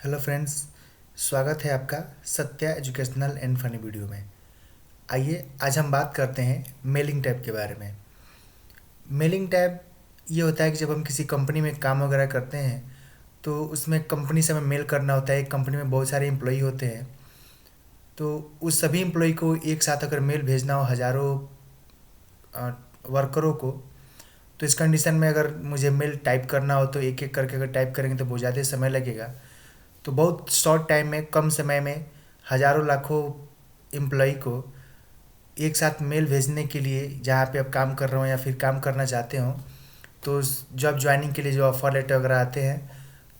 Hello friends, स्वागत है आपका Satya educational and funny video में। आइए आज हम बात करते हैं मेलिंग टैब के बारे में। मेलिंग टैब ये होता है कि जब हम किसी कंपनी में काम वगैरह करते हैं तो उसमें कंपनी से हमें मेल करना होता है। एक कंपनी में बहुत सारे एम्प्लॉई होते हैं, तो उस सभी एम्प्लॉई को एक साथ अगर मेल भेजना हो हज़ारों वर्करों को, तो इस कंडीशन में अगर मुझे मेल टाइप करना हो तो एक एक करके अगर टाइप करेंगे तो बहुत ज़्यादा समय लगेगा। तो बहुत शॉर्ट टाइम में, कम समय में हज़ारों लाखों एम्प्लॉई को एक साथ मेल भेजने के लिए, जहाँ पे आप काम कर रहे हो या फिर काम करना चाहते हो, तो जॉब ज्वाइनिंग के लिए जो ऑफर लेटर वगैरह आते हैं,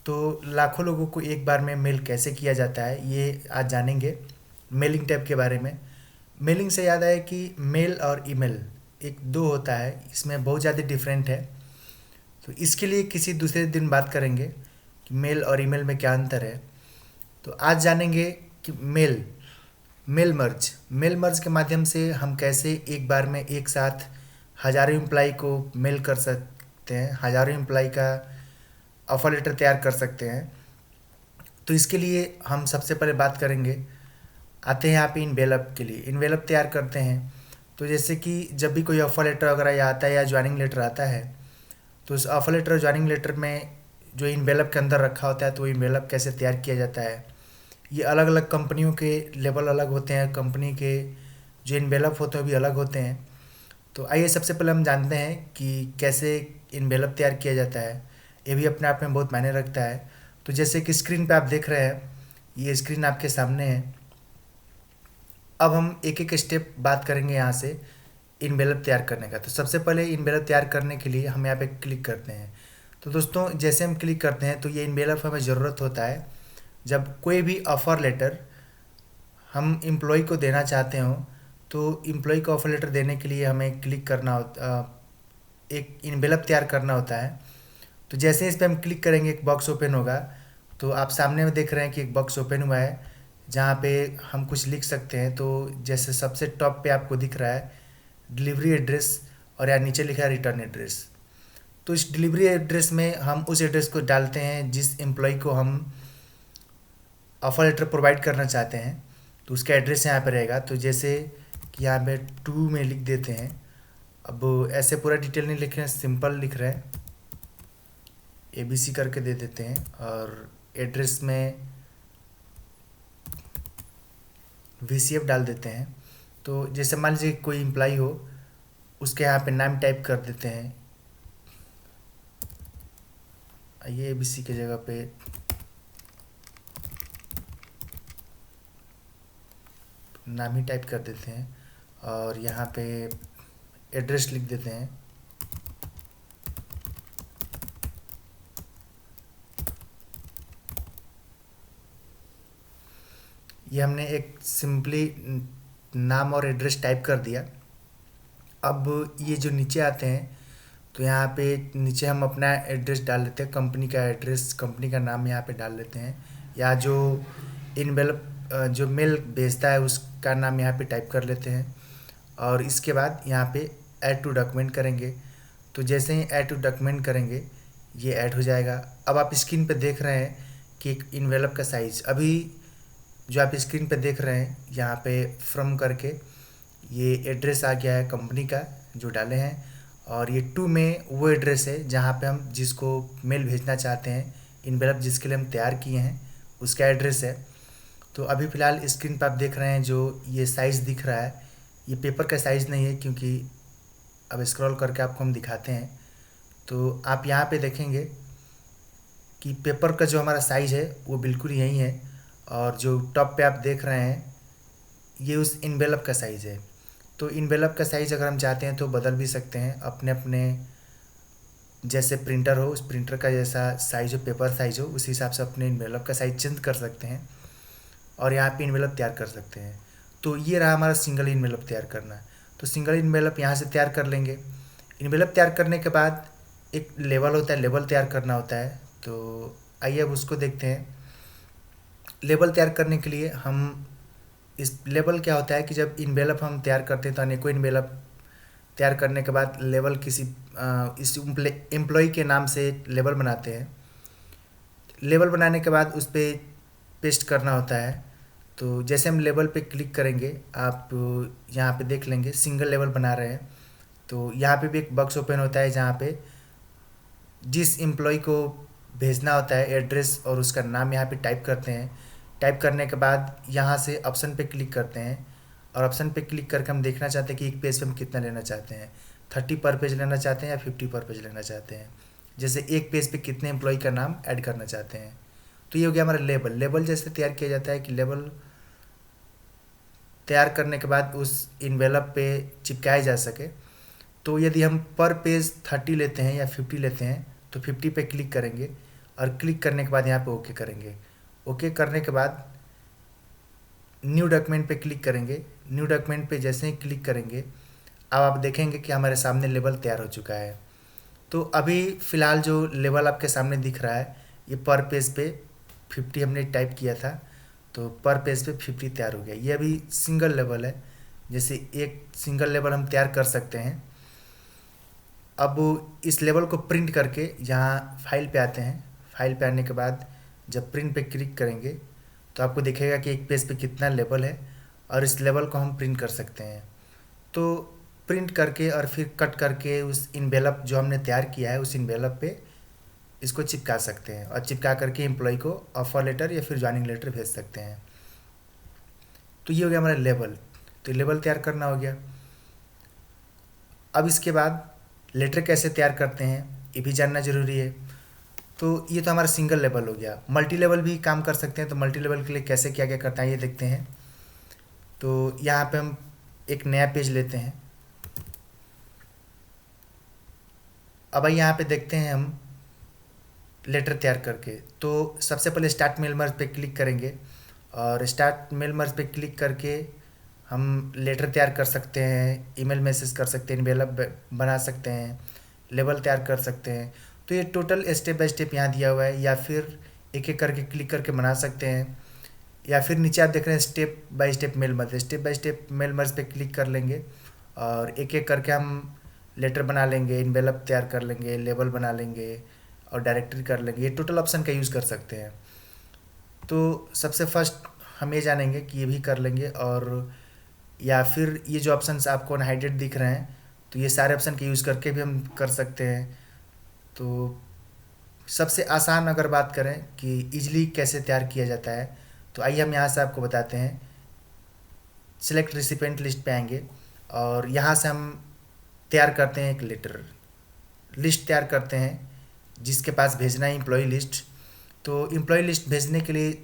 तो लाखों लोगों को एक बार में मेल कैसे किया जाता है ये आज जानेंगे मेलिंग टैब के बारे में। मेलिंग से याद आया कि मेल और ईमेल एक दो होता है, इसमें बहुत ज़्यादा डिफरेंट है। तो इसके लिए किसी दूसरे दिन बात करेंगे कि मेल और ईमेल में क्या अंतर है। तो आज जानेंगे कि मेल मर्ज के माध्यम से हम कैसे एक बार में एक साथ हज़ारों एम्प्लाई को मेल कर सकते हैं, हज़ारों एम्प्लाई का ऑफर लेटर तैयार कर सकते हैं। तो इसके लिए हम सबसे पहले बात करेंगे, आते हैं यहाँ पे इनवेलप के लिए। इनवेलप तैयार करते हैं, तो जैसे कि जब भी कोई ऑफर लेटर वगैरह या आता है या ज्वाइनिंग लेटर आता है, तो उस ऑफर लेटर ज्वाइनिंग लेटर में जो इनवेलप के अंदर रखा होता है, तो वो इनवेलप कैसे तैयार किया जाता है। ये अलग अलग कंपनियों के लेवल अलग होते हैं, कंपनी के जो इनवेलप होते हैं वो भी अलग होते हैं। तो आइए सबसे पहले हम जानते हैं कि कैसे इनवेलप तैयार किया जाता है। ये भी अपने आप में बहुत मायने रखता है। तो जैसे कि स्क्रीन पे आप देख रहे हैं, ये स्क्रीन आपके सामने है। अब हम एक एक स्टेप बात करेंगे यहाँ से इनवेलप तैयार करने का। तो सबसे पहले इनवेलप तैयार करने के लिए हम यहाँ पे क्लिक करते हैं। तो दोस्तों, जैसे हम क्लिक करते हैं तो ये इनवेलप हमें ज़रूरत होता है जब कोई भी ऑफ़र लेटर हम एम्प्लॉय को देना चाहते हो। तो एम्प्लॉय को ऑफर लेटर देने के लिए हमें क्लिक करना होता, एक इनवेलप तैयार करना होता है। तो जैसे इस पर हम क्लिक करेंगे एक बॉक्स ओपन होगा। तो आप सामने में देख रहे हैं कि एक बॉक्स ओपन हुआ है जहाँ पे हम कुछ लिख सकते हैं। तो जैसे सबसे टॉप पे आपको दिख रहा है डिलीवरी एड्रेस, और यहाँ नीचे लिखा है रिटर्न एड्रेस। तो इस डिलीवरी एड्रेस में हम उस एड्रेस को डालते हैं जिस एम्प्लॉय को हम ऑफर लेटर प्रोवाइड करना चाहते हैं, तो उसका एड्रेस यहाँ पे रहेगा। तो जैसे कि यहाँ पे 2 में लिख देते हैं। अब ऐसे पूरा डिटेल नहीं लिख रहे हैं, सिंपल लिख रहे हैं, ABC करके दे देते हैं। और एड्रेस में VCF डाल देते हैं। तो जैसे मान लीजिए कोई एम्प्लॉय हो, उसके यहाँ पे नाम टाइप कर देते हैं। ये ABC की जगह पे नाम ही टाइप कर देते हैं, और यहाँ पे एड्रेस लिख देते हैं। ये हमने एक सिंपली नाम और एड्रेस टाइप कर दिया। अब ये जो नीचे आते हैं, तो यहाँ पे नीचे हम अपना एड्रेस डाल देते हैं, कंपनी का एड्रेस, कंपनी का नाम यहाँ पे डाल देते हैं। या जो इनवेलप जो मेल भेजता है उसका नाम यहाँ पे टाइप कर लेते हैं। और इसके बाद यहाँ पे ऐड टू डॉक्यूमेंट करेंगे। तो जैसे ही ऐड टू डॉक्यूमेंट करेंगे, ये ऐड हो जाएगा। अब आप स्क्रीन पे देख रहे हैं कि एक इनवेलप का साइज़, अभी जो आप स्क्रीन पे देख रहे हैं यहाँ पे फ्रॉम करके ये एड्रेस आ गया है कंपनी का जो डाले हैं। और ये 2 में वो एड्रेस है जहाँ पे हम जिसको मेल भेजना चाहते हैं, इनवेलप जिसके लिए हम तैयार किए हैं, उसका एड्रेस है। तो अभी फ़िलहाल स्क्रीन पर आप देख रहे हैं जो ये साइज़ दिख रहा है, ये पेपर का साइज़ नहीं है, क्योंकि अब स्क्रॉल करके आपको हम दिखाते हैं। तो आप यहाँ पे देखेंगे कि पेपर का जो हमारा साइज़ है वो बिल्कुल यही है। और जो टॉप पे आप देख रहे हैं ये उस इनवेलप का साइज़ है। तो इनवेलप का साइज़ अगर हम चाहते हैं तो बदल भी सकते हैं, अपने अपने जैसे प्रिंटर हो उस प्रिंटर का जैसा साइज़ हो, पेपर साइज़ हो, उस हिसाब से अपने इनवेलप का साइज़ चेंज कर सकते हैं और यहाँ पे इनवेलप तैयार कर सकते हैं। तो ये रहा हमारा सिंगल इनवेलप तैयार करना। तो सिंगल इनवेलप यहाँ से तैयार कर लेंगे। इनवेलप तैयार करने के बाद एक लेबल होता है, लेबल तैयार करना होता है। तो आइए अब उसको देखते हैं। लेबल तैयार करने के लिए हम, इस लेबल क्या होता है कि जब इनवेलप हम तैयार करते हैं तो अनेकों इनवेलप तैयार करने के बाद लेबल किसी इस एम्प्लॉय के नाम से लेबल बनाते हैं। लेबल बनाने के बाद उस पर पेस्ट करना होता है। तो जैसे हम लेवल पे क्लिक करेंगे, आप यहाँ पे देख लेंगे सिंगल लेवल बना रहे हैं। तो यहाँ पे भी एक बॉक्स ओपन होता है जहाँ पे जिस एम्प्लॉय को भेजना होता है एड्रेस और उसका नाम यहाँ पे टाइप करते हैं। टाइप करने के बाद यहाँ से ऑप्शन पे क्लिक करते हैं, और ऑप्शन पे क्लिक करके हम देखना चाहते हैं कि एक पेज पे हम कितना लेना चाहते हैं, 30 पर पेज लेना चाहते हैं या 50 पर पेज लेना चाहते हैं। जैसे एक पेज पे कितने एम्प्लॉय का नाम ऐड करना चाहते हैं। तो ये हो गया हमारा लेबल। लेबल जैसे तैयार किया जाता है कि लेबल तैयार करने के बाद उस इन्वेलप पे चिपकाया जा सके। तो यदि हम पर पेज 30 लेते हैं या 50 लेते हैं तो 50 पे क्लिक करेंगे, और क्लिक करने के बाद यहाँ पे ओके करेंगे। ओके करने के बाद न्यू डॉक्यूमेंट पे क्लिक करेंगे। न्यू डॉक्यूमेंट पे जैसे ही क्लिक करेंगे, अब आप देखेंगे कि हमारे सामने लेबल तैयार हो चुका है। तो अभी फ़िलहाल जो लेबल आपके सामने दिख रहा है, ये पर पेज पे 50 हमने टाइप किया था, तो पर पेज पे 50 तैयार हो गया। ये अभी सिंगल लेवल है, जैसे एक सिंगल लेवल हम तैयार कर सकते हैं। अब इस लेवल को प्रिंट करके यहाँ फाइल पे आते हैं। फाइल पे आने के बाद जब प्रिंट पे क्लिक करेंगे तो आपको दिखेगा कि एक पेज पे कितना लेवल है, और इस लेवल को हम प्रिंट कर सकते हैं। तो प्रिंट करके और फिर कट करके उस इन्वेलप जो हमने तैयार किया है उस इन्वेलप पे इसको चिपका सकते हैं, और चिपका करके एम्प्लॉय को ऑफर लेटर या फिर ज्वाइनिंग लेटर भेज सकते हैं। तो ये हो गया हमारा लेबल। तो लेबल तैयार करना हो गया। अब इसके बाद लेटर कैसे तैयार करते हैं ये भी जानना ज़रूरी है। तो ये तो हमारा सिंगल लेवल हो गया। मल्टी लेवल भी काम कर सकते हैं। तो मल्टी लेवल के लिए कैसे क्या क्या करता है ये देखते हैं। तो यहाँ पे हम एक नया पेज लेते हैं। अब यहाँ पे देखते हैं हम लेटर तैयार करके। तो सबसे पहले स्टार्ट मेल मर्ज पे क्लिक करेंगे, और स्टार्ट मेल मर्ज पे क्लिक करके हम लेटर तैयार कर सकते हैं, ईमेल मैसेज कर सकते हैं, इन्वेलप बना सकते हैं, लेबल तैयार कर सकते हैं। तो ये टोटल स्टेप बाय स्टेप यहाँ दिया हुआ है, या फिर एक एक करके क्लिक करके बना सकते हैं, या फिर नीचे आप देख रहे हैं step by step mail merge. Step by step mail merge पे क्लिक कर लेंगे और एक एक करके हम लेटर बना लेंगे, इन्वेलप तैयार कर लेंगे, लेबल बना लेंगे और डायरेक्टरी कर लेंगे। ये टोटल ऑप्शन का यूज़ कर सकते हैं। तो सबसे फर्स्ट हम ये जानेंगे कि ये भी कर लेंगे, और या फिर ये जो ऑप्शंस आपको अनहाइडेड दिख रहे हैं तो ये सारे ऑप्शन के यूज़ करके भी हम कर सकते हैं। तो सबसे आसान अगर बात करें कि इजली कैसे तैयार किया जाता है, तो आइए हम यहाँ से आपको बताते हैं। सिलेक्ट रिसिपेंट लिस्ट पे आएंगे, और यहाँ से हम तैयार करते हैं एक लेटर लिस्ट तैयार करते हैं जिसके पास भेजना है एम्प्लॉय लिस्ट। तो एम्प्लॉय लिस्ट भेजने के लिए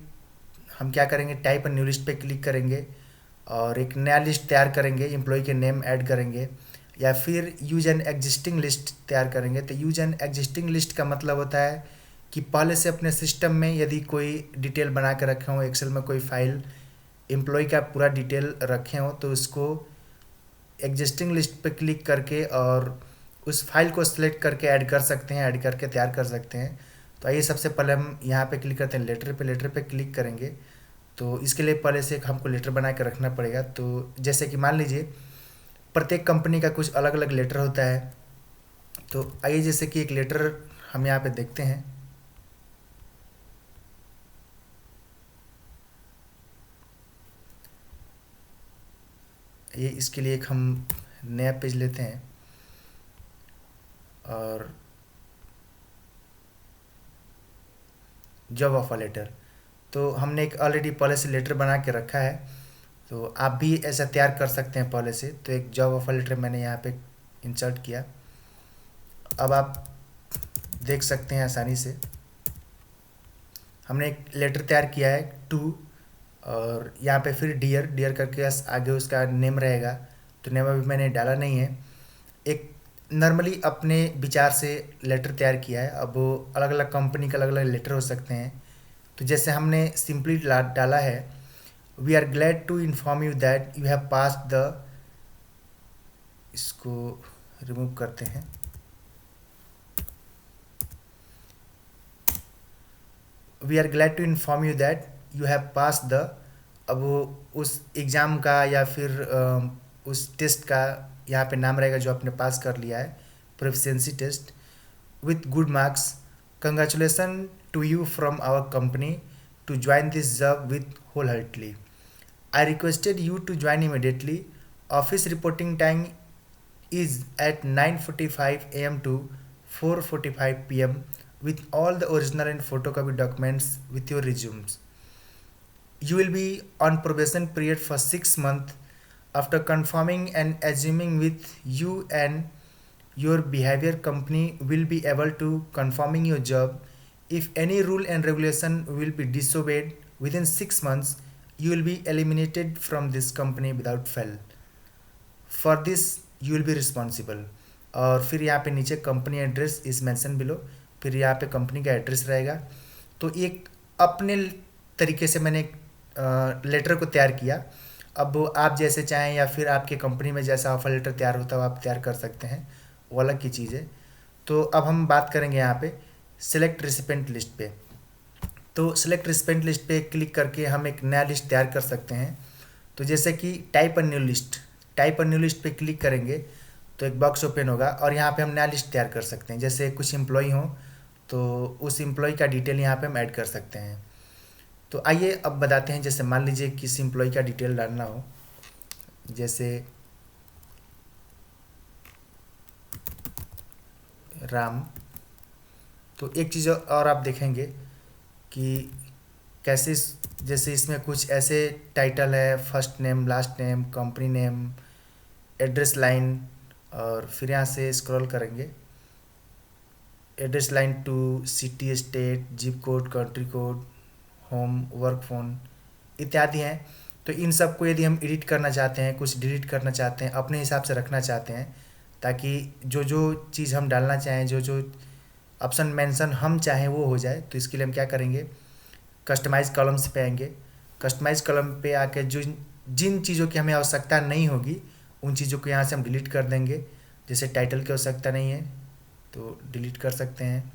हम क्या करेंगे, टाइप न्यू लिस्ट पे क्लिक करेंगे और एक नया लिस्ट तैयार करेंगे, एम्प्लॉय के नेम ऐड करेंगे, या फिर यूज एन एग्जिस्टिंग लिस्ट तैयार करेंगे। तो यूज एन एग्जिस्टिंग लिस्ट का मतलब होता है कि पहले से अपने सिस्टम में यदि कोई डिटेल बना के रखे हों, एक्सेल में कोई फाइल एम्प्लॉय का पूरा डिटेल रखे हों, तो उसको एग्जिस्टिंग लिस्ट पे क्लिक करके और उस फाइल को सिलेक्ट करके ऐड कर सकते हैं, ऐड करके तैयार कर सकते हैं। तो आइए सबसे पहले हम यहाँ पे क्लिक करते हैं लेटर पे क्लिक करेंगे। तो इसके लिए पहले से हमको लेटर बना के रखना पड़ेगा। तो जैसे कि मान लीजिए प्रत्येक कंपनी का कुछ अलग अलग लेटर होता है। तो आइए जैसे कि एक लेटर हम यहाँ पे देखते हैं। ये इसके लिए एक हम नया पेज लेते हैं, और जॉब ऑफर लेटर। तो हमने एक ऑलरेडी पहले से लेटर बना के रखा है, तो आप भी ऐसा तैयार कर सकते हैं पहले से। तो एक जॉब ऑफर लेटर मैंने यहाँ पे इंसर्ट किया। अब आप देख सकते हैं आसानी से हमने एक लेटर तैयार किया है टू, और यहाँ पे फिर डियर करके आगे उसका नेम रहेगा। तो नेम अभी मैंने डाला नहीं है। एक नॉर्मली अपने विचार से लेटर तैयार किया है। अब अलग अलग कंपनी के अलग अलग लेटर हो सकते हैं। तो जैसे हमने सिंपली डाला है, we are glad to inform you that you have passed the, इसको रिमूव करते हैं। We are glad to inform you that you have pass the, अब वो उस एग्ज़ाम का या फिर उस टेस्ट का यहाँ पे नाम रहेगा जो आपने पास कर लिया है, proficiency test with good marks. Congratulation to you from our company, to join this job with wholeheartedly. I requested you to join immediately. Office reporting time is at 9:45 a.m. to 4:45 p.m. with all the original and photocopy documents with your resumes. You will be on probation period for 6 months. After confirming and assuming with you and your behavior, company will be able to confirming your job. If any rule and regulation will be disobeyed within 6 months, you will be eliminated from this company without fail. For this you will be responsible. और फिर यहाँ पे नीचे company address is mention below, फिर यहाँ पे company का address रहेगा। तो एक अपने तरीके से मैंने लेटर को तैयार किया। अब आप जैसे चाहें या फिर आपके कंपनी में जैसा ऑफर लेटर तैयार होता है आप तैयार कर सकते हैं, वो अलग की चीज़ है। तो अब हम बात करेंगे यहाँ पे सिलेक्ट रिसिपेंट लिस्ट पे। तो सिलेक्ट रिसिपेंट लिस्ट पे क्लिक करके हम एक नया लिस्ट तैयार कर सकते हैं। तो जैसे कि type a new list, type a new list पे क्लिक करेंगे तो एक बॉक्स ओपन होगा और यहाँ पे हम नया लिस्ट तैयार कर सकते हैं। जैसे कुछ एम्प्लॉय हो तो उस एम्प्लॉय का डिटेल यहाँ पे हम ऐड कर सकते हैं। तो आइए अब बताते हैं, जैसे मान लीजिए किसी एम्प्लॉय का डिटेल डालना हो, जैसे राम। तो एक चीज़ और आप देखेंगे कि कैसे जैसे इसमें कुछ ऐसे टाइटल है, first name, last name, company name, address line, और फिर यहाँ से स्क्रॉल करेंगे address line two city, state, zip code, country code, home, work phone इत्यादि हैं। तो इन सब को यदि हम एडिट करना चाहते हैं, कुछ डिलीट करना चाहते हैं, अपने हिसाब से रखना चाहते हैं, ताकि जो जो चीज़ हम डालना चाहें, जो जो ऑप्शन मेंशन हम चाहें वो हो जाए, तो इसके लिए हम क्या करेंगे, कस्टमाइज़ कॉलम्स पे आएंगे। कस्टमाइज़ कॉलम पे आके जो जिन चीज़ों की हमें आवश्यकता नहीं होगी उन चीज़ों को यहाँ से हम डिलीट कर देंगे। जैसे टाइटल की आवश्यकता नहीं है तो डिलीट कर सकते हैं,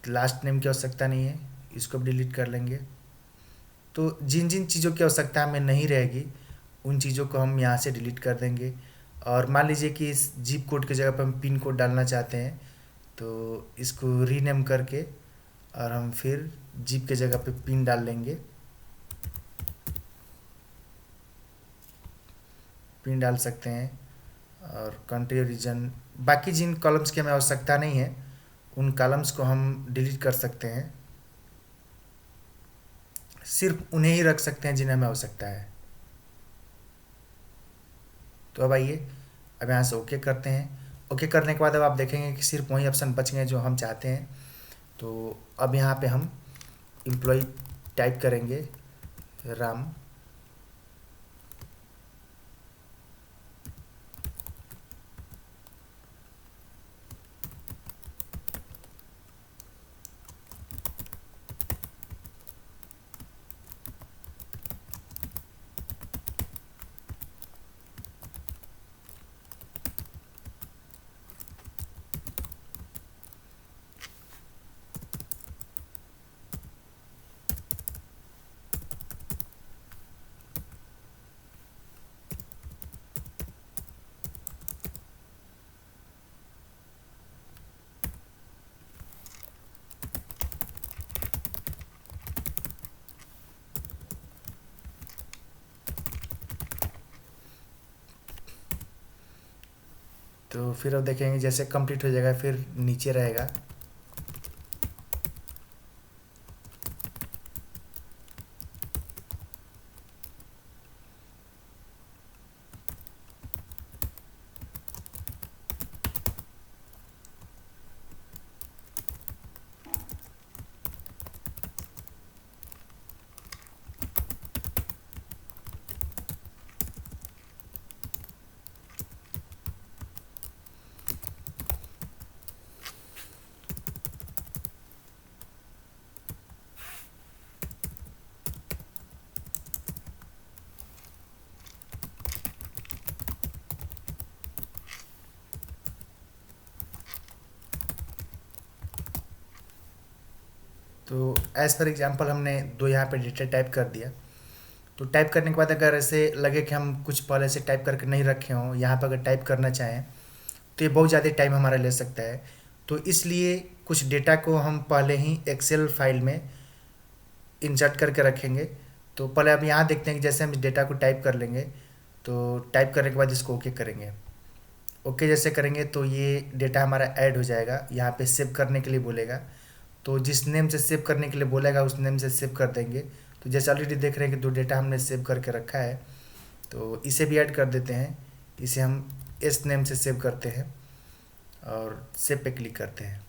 लास्ट नेम की आवश्यकता नहीं है, इसको भी डिलीट कर लेंगे। तो जिन जिन चीज़ों की आवश्यकता हमें नहीं रहेगी उन चीज़ों को हम यहाँ से डिलीट कर देंगे। और मान लीजिए कि इस जिप कोड की जगह पर हम पिन कोड डालना चाहते हैं तो इसको रीनेम करके और हम फिर जिप के जगह पे पिन डाल लेंगे, पिन डाल सकते हैं। और कंट्री रीजन, बाकी जिन कॉलम्स की हमें आवश्यकता नहीं है उन कॉलम्स को हम डिलीट कर सकते हैं, सिर्फ उन्हें ही रख सकते हैं जिन्हें हमें आवश्यकता है। तो अब आइए अब यहाँ से ओके करते हैं। ओके करने के बाद अब आप देखेंगे कि सिर्फ वही ऑप्शन बच गए जो हम चाहते हैं। तो अब यहाँ पे हम एम्प्लॉय टाइप करेंगे राम, तो फिर अब देखेंगे जैसे कंप्लीट हो जाएगा फिर नीचे रहेगा तो एज़ पर एग्जांपल हमने दो यहाँ पे डेटा टाइप कर दिया। तो टाइप करने के बाद अगर ऐसे लगे कि हम कुछ पहले से टाइप करके नहीं रखे हों, यहाँ पर अगर टाइप करना चाहें तो ये बहुत ज़्यादा टाइम हमारा ले सकता है। तो इसलिए कुछ डेटा को हम पहले ही एक्सेल फाइल में इंसर्ट करके रखेंगे। तो पहले अब यहाँ देखते हैं कि जैसे हम इस डेटा को टाइप कर लेंगे, तो टाइप करने के बाद इसको ओके करेंगे। ओके जैसे करेंगे तो ये डेटा हमारा ऐड हो जाएगा। यहाँ पे सेव करने के लिए बोलेगा, तो जिस नेम से सेव करने के लिए बोलेगा उस नेम से सेव कर देंगे। तो जैसे ऑलरेडी देख रहे हैं कि दो डेटा हमने सेव करके रखा है, तो इसे भी ऐड कर देते हैं। इसे हम एस नेम से सेव करते हैं और सेव पे क्लिक करते हैं।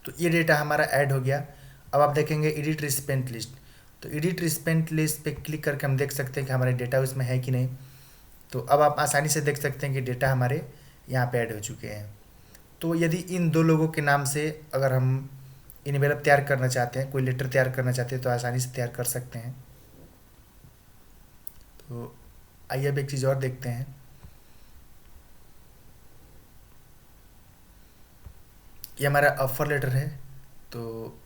तो ये डेटा हमारा ऐड हो गया। अब आप देखेंगे एडिट रिसिपेंट लिस्ट, तो एडिट रिसिपेंट लिस्ट पे क्लिक करके हम देख सकते हैं कि हमारे डेटा उसमें है कि नहीं। तो अब आप आसानी से देख सकते हैं कि डेटा हमारे यहाँ पे ऐड हो चुके हैं। तो यदि इन दो लोगों के नाम से अगर हम इनवेलप तैयार करना चाहते हैं, कोई लेटर तैयार करना चाहते हैं, तो आसानी से तैयार कर सकते हैं। तो आइए अब एक चीज़ और देखते हैं। ये हमारा ऑफर लेटर है, तो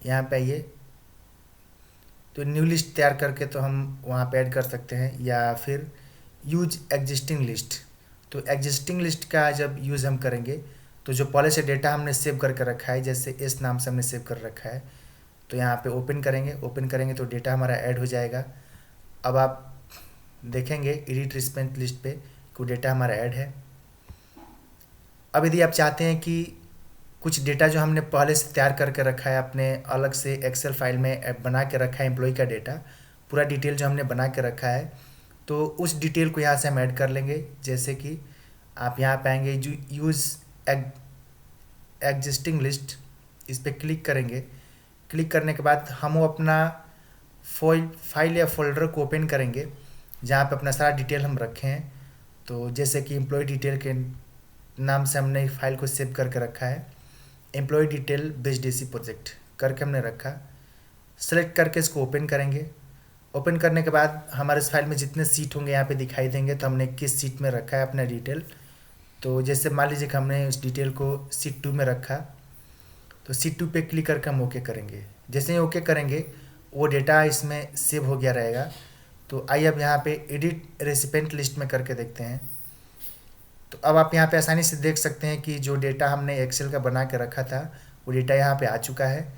यहाँ पे आइए, तो न्यू लिस्ट तैयार करके तो हम वहाँ पे ऐड कर सकते हैं, या फिर यूज एग्जिस्टिंग लिस्ट। तो एग्जिस्टिंग लिस्ट का जब यूज़ हम करेंगे तो जो पहले से डेटा हमने सेव करके रखा है, जैसे इस नाम से हमने सेव कर रखा है, तो यहाँ पे ओपन करेंगे। ओपन करेंगे तो डेटा हमारा ऐड हो जाएगा। अब आप देखेंगे एडिट रिस्पेंट लिस्ट पे कोई डेटा हमारा ऐड है। अब यदि आप चाहते हैं कि कुछ डेटा जो हमने पहले से तैयार करके रखा है, अपने अलग से एक्सेल फाइल में बना के रखा है, एम्प्लॉय का डेटा पूरा डिटेल जो हमने बना के रखा है, तो उस डिटेल को यहाँ से हम ऐड कर लेंगे। जैसे कि आप यहाँ पाएंगे यूज़ एग्जिस्टिंग लिस्ट, इस पर क्लिक करेंगे। क्लिक करने के बाद हम वो अपना फाइल या फोल्डर को ओपन करेंगे जहाँ पे अपना सारा डिटेल हम रखे हैं। तो जैसे कि एम्प्लॉय डिटेल के नाम से हमने फाइल को सेव करके रखा है, employ detail based DC project करके हमने रखा। सेलेक्ट करके इसको ओपन करेंगे। ओपन करने के बाद हमारे इस फाइल में जितने सीट होंगे यहाँ पे दिखाई देंगे, तो हमने किस सीट में रखा है अपना डिटेल। तो जैसे मान लीजिए कि हमने उस डिटेल को सीट 2 में रखा, तो सीट 2 पे क्लिक करके हम ओके करेंगे। जैसे ही ओके करेंगे वो डेटा इसमें सेव हो गया रहेगा। तो आइए अब यहाँ पे एडिट रेसिपेंट लिस्ट में करके देखते हैं। तो अब आप यहाँ पे आसानी से देख सकते हैं कि जो डेटा हमने एक्सेल का बना के रखा था वो डेटा यहाँ पे आ चुका है,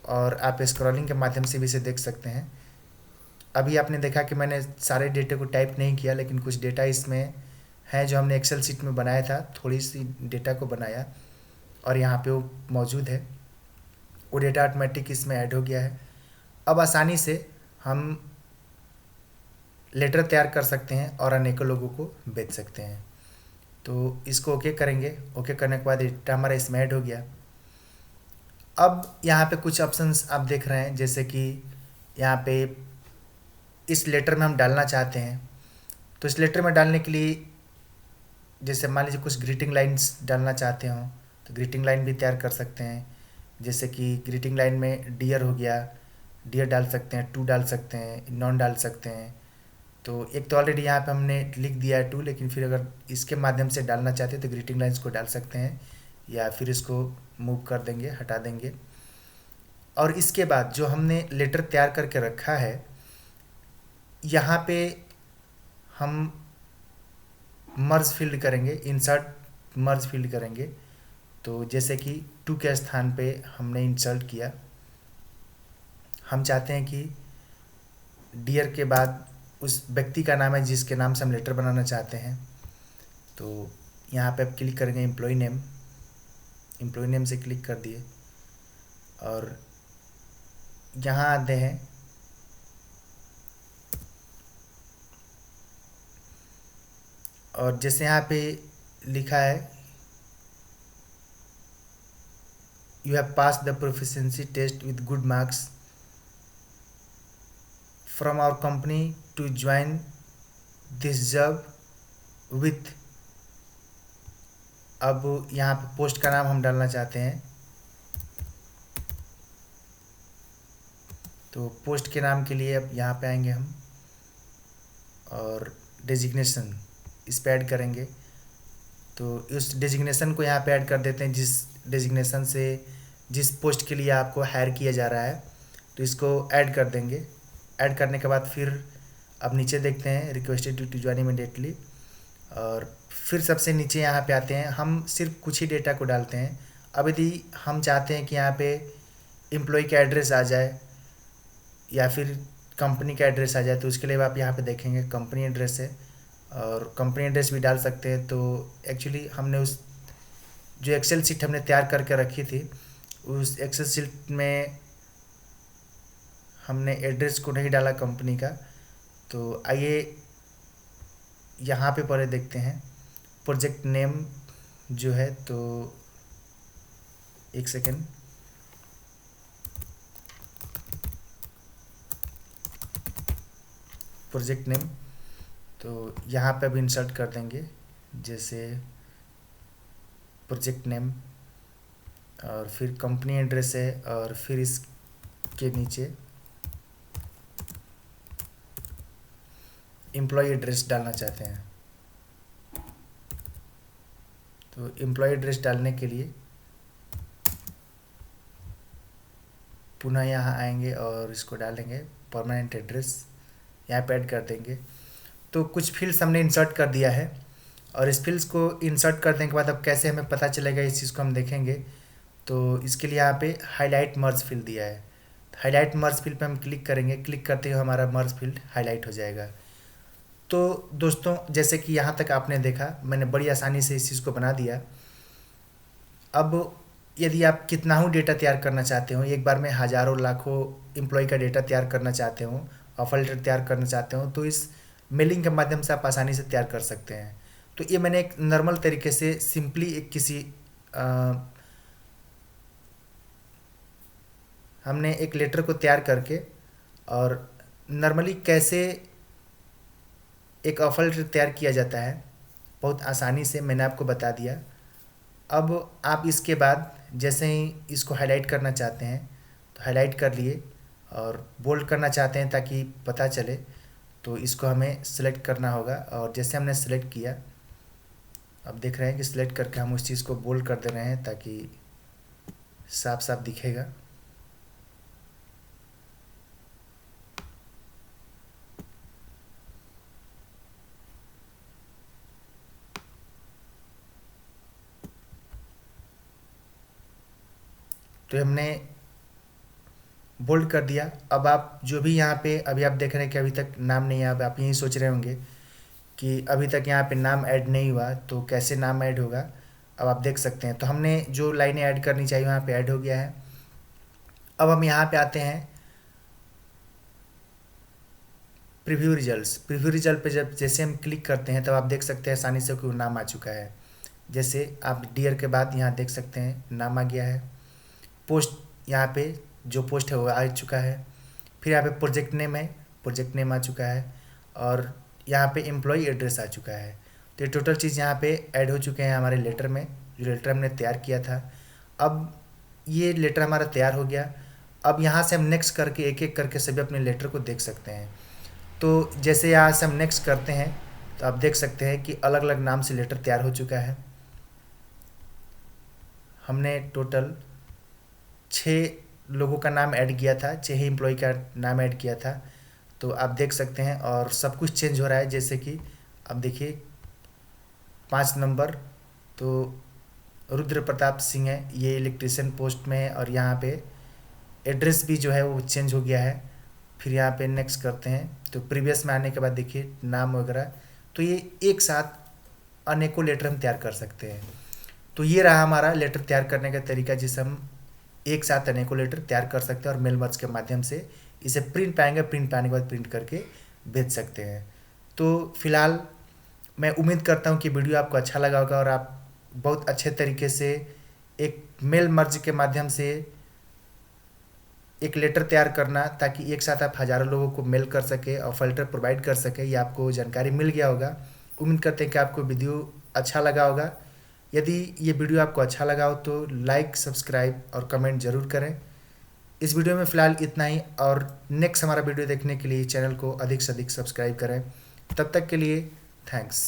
और आप स्क्रॉलिंग के माध्यम से भी इसे देख सकते हैं। अभी आपने देखा कि मैंने सारे डेटे को टाइप नहीं किया, लेकिन कुछ डेटा इसमें है जो हमने एक्सेल शीट में बनाया था, थोड़ी सी डेटा को बनाया और यहाँ पे वो मौजूद है। वो डेटा ऑटोमेटिक इसमें ऐड हो गया है। अब आसानी से हम लेटर तैयार कर सकते हैं और अनेकों लोगों को बेच सकते हैं। तो इसको ओके करेंगे। ओके करने के बाद डेटा हमारा इसमें ऐड हो गया। अब यहाँ पे कुछ ऑप्शंस आप देख रहे हैं, जैसे कि यहाँ पे इस लेटर में हम डालना चाहते हैं। तो इस लेटर में डालने के लिए जैसे मान लीजिए कुछ ग्रीटिंग लाइन्स डालना चाहते हो, तो ग्रीटिंग लाइन भी तैयार कर सकते हैं। जैसे कि ग्रीटिंग लाइन में डियर हो गया, डियर डाल सकते हैं, टू डाल सकते हैं, नॉन डाल सकते हैं। तो एक तो ऑलरेडी यहाँ पे हमने लिख दिया है टू, लेकिन फिर अगर इसके माध्यम से डालना चाहते हैं तो ग्रीटिंग लाइन्स को डाल सकते हैं, या फिर इसको मूव कर देंगे, हटा देंगे। और इसके बाद जो हमने लेटर तैयार करके रखा है, यहाँ पे हम मर्ज फील्ड करेंगे, इंसर्ट मर्ज फील्ड करेंगे। तो जैसे कि टू के स्थान पे हमने इंसर्ट किया, हम चाहते हैं कि डियर के बाद उस व्यक्ति का नाम है जिसके नाम से हम लेटर बनाना चाहते हैं। तो यहाँ पे आप क्लिक करेंगे एम्प्लॉय नेम, एम्प्लॉय नेम से क्लिक कर दिए और यहाँ आते हैं। और जैसे यहाँ पे लिखा है you have pass the proficiency test with good marks from our company to join this job with. अब यहाँ पे पोस्ट का नाम हम डालना चाहते हैं, तो पोस्ट के नाम के लिए अब यहाँ पे आएंगे हम और डेजिग्नेशन इस पे ऐड करेंगे। तो उस डेजिग्नेशन को यहाँ पे ऐड कर देते हैं जिस डेजिग्नेशन से जिस पोस्ट के लिए आपको हायर किया जा रहा है, तो इसको ऐड कर देंगे। ऐड करने के बाद फिर अब नीचे देखते हैं रिक्वेस्टेड टू ज्वाइन इमीडिएटली, और फिर सबसे नीचे यहाँ पे आते हैं, हम सिर्फ कुछ ही डेटा को डालते हैं। अब यदि हम चाहते हैं कि यहाँ पे एम्प्लॉय का एड्रेस आ जाए या फिर कंपनी का एड्रेस आ जाए, तो उसके लिए आप यहाँ पे देखेंगे कंपनी एड्रेस है, और कंपनी एड्रेस भी डाल सकते हैं। तो एक्चुअली हमने उस जो एक्सेल शीट हमने तैयार करके रखी थी, उस एक्सेल शीट में हमने एड्रेस को नहीं डाला कंपनी का। तो आइए यहाँ पे पहले देखते हैं प्रोजेक्ट नेम जो है, तो एक सेकेंड। प्रोजेक्ट नेम तो यहाँ पे अब इंसर्ट कर देंगे, जैसे प्रोजेक्ट नेम और फिर कंपनी एड्रेस है, और फिर इसके नीचे एम्प्लॉय एड्रेस डालना चाहते हैं। तो एम्प्लॉय एड्रेस डालने के लिए पुनः यहाँ आएंगे और इसको डालेंगे परमानेंट एड्रेस, यहाँ पे ऐड कर देंगे। तो कुछ फील्ड्स हमने इंसर्ट कर दिया है, और इस फील्ड्स को इंसर्ट करने के बाद अब कैसे हमें पता चलेगा इस चीज़ को हम देखेंगे। तो इसके लिए यहाँ पे हाईलाइट मर्ज फील्ड दिया है। हाईलाइट मर्ज फील्ड पे हम क्लिक करेंगे, क्लिक करते हुए हमारा मर्ज फील्ड हाईलाइट हो जाएगा। तो दोस्तों, जैसे कि यहाँ तक आपने देखा, मैंने बड़ी आसानी से इस चीज़ को बना दिया। अब यदि आप कितना ही डेटा तैयार करना चाहते हो, एक बार में हज़ारों लाखों एम्प्लॉय का डेटा तैयार करना चाहते हो, ऑफर लेटर तैयार करना चाहते हो, तो इस मेलिंग के माध्यम से आप आसानी से तैयार कर सकते हैं। तो ये मैंने एक नॉर्मल तरीके से सिंपली एक हमने एक लेटर को तैयार करके और नॉर्मली कैसे एक ऑफर लेटर तैयार किया जाता है, बहुत आसानी से मैंने आपको बता दिया। अब आप इसके बाद जैसे ही इसको हाईलाइट करना चाहते हैं तो हाईलाइट कर लिए, और बोल्ड करना चाहते हैं ताकि पता चले, तो इसको हमें सेलेक्ट करना होगा। और जैसे हमने सेलेक्ट किया, अब देख रहे हैं कि सिलेक्ट करके हम उस चीज़ को बोल्ड कर दे रहे हैं ताकि साफ साफ दिखेगा। तो हमने बोल्ड कर दिया। अब आप जो भी यहाँ पे अभी आप देख रहे हैं कि अभी तक नाम नहीं है, अब आप यही सोच रहे होंगे कि अभी तक यहाँ पे नाम ऐड नहीं हुआ, तो कैसे नाम ऐड होगा। अब आप देख सकते हैं, तो हमने जो लाइनें ऐड करनी चाहिए वहाँ पे ऐड हो गया है। अब हम यहाँ पे आते हैं प्रीव्यू रिजल्ट्स। प्रीव्यू रिजल्ट पे जब जैसे हम क्लिक करते हैं, तब आप देख सकते हैं आसानी से कोई नाम आ चुका है। जैसे आप डियर के बाद यहाँ देख सकते हैं नाम आ गया है। पोस्ट यहाँ पे जो पोस्ट है वो आ चुका है। फिर यहाँ पे प्रोजेक्ट नेम है, प्रोजेक्ट नेम आ चुका है, और यहाँ पे एम्प्लॉय एड्रेस आ चुका है। तो ये टोटल चीज़ यहाँ पे ऐड हो चुके हैं हमारे लेटर में, जो लेटर हमने तैयार किया था। अब ये लेटर हमारा तैयार हो गया। अब यहाँ से हम नेक्स्ट करके एक एक करके सभी अपने लेटर को देख सकते हैं। तो जैसे यहाँ से हम नेक्स्ट करते हैं, तो आप देख सकते हैं कि अलग अलग नाम से लेटर तैयार हो चुका है। हमने टोटल 6 लोगों का नाम ऐड किया था, 6 ही एम्प्लॉय का नाम ऐड किया था। तो आप देख सकते हैं, और सब कुछ चेंज हो रहा है। जैसे कि अब देखिए 5 नंबर तो रुद्र प्रताप सिंह है, ये इलेक्ट्रिशियन पोस्ट में है, और यहाँ पे एड्रेस भी जो है वो चेंज हो गया है। फिर यहाँ पे नेक्स्ट करते हैं, तो प्रीवियस में आने के बाद देखिए नाम वगैरह। तो ये एक साथ अनेकों लेटर हम तैयार कर सकते हैं। तो ये रहा हमारा लेटर तैयार करने का तरीका, जिससे हम एक साथ अनेकों लेटर तैयार कर सकते हैं और मेल मर्ज के माध्यम से इसे प्रिंट पाएंगे, प्रिंट पाने के बाद प्रिंट करके भेज सकते हैं। तो फिलहाल मैं उम्मीद करता हूँ कि वीडियो आपको अच्छा लगा होगा, और आप बहुत अच्छे तरीके से एक मेल मर्ज के माध्यम से एक लेटर तैयार करना, ताकि एक साथ आप हज़ारों लोगों को मेल कर सके और फिल्टर प्रोवाइड कर सके, ये आपको जानकारी मिल गया होगा। उम्मीद करते हैं कि आपको वीडियो अच्छा लगा होगा। यदि ये वीडियो आपको अच्छा लगा हो तो लाइक, सब्सक्राइब और कमेंट ज़रूर करें। इस वीडियो में फ़िलहाल इतना ही, और नेक्स्ट हमारा वीडियो देखने के लिए चैनल को अधिक से अधिक सब्सक्राइब करें। तब तक के लिए थैंक्स।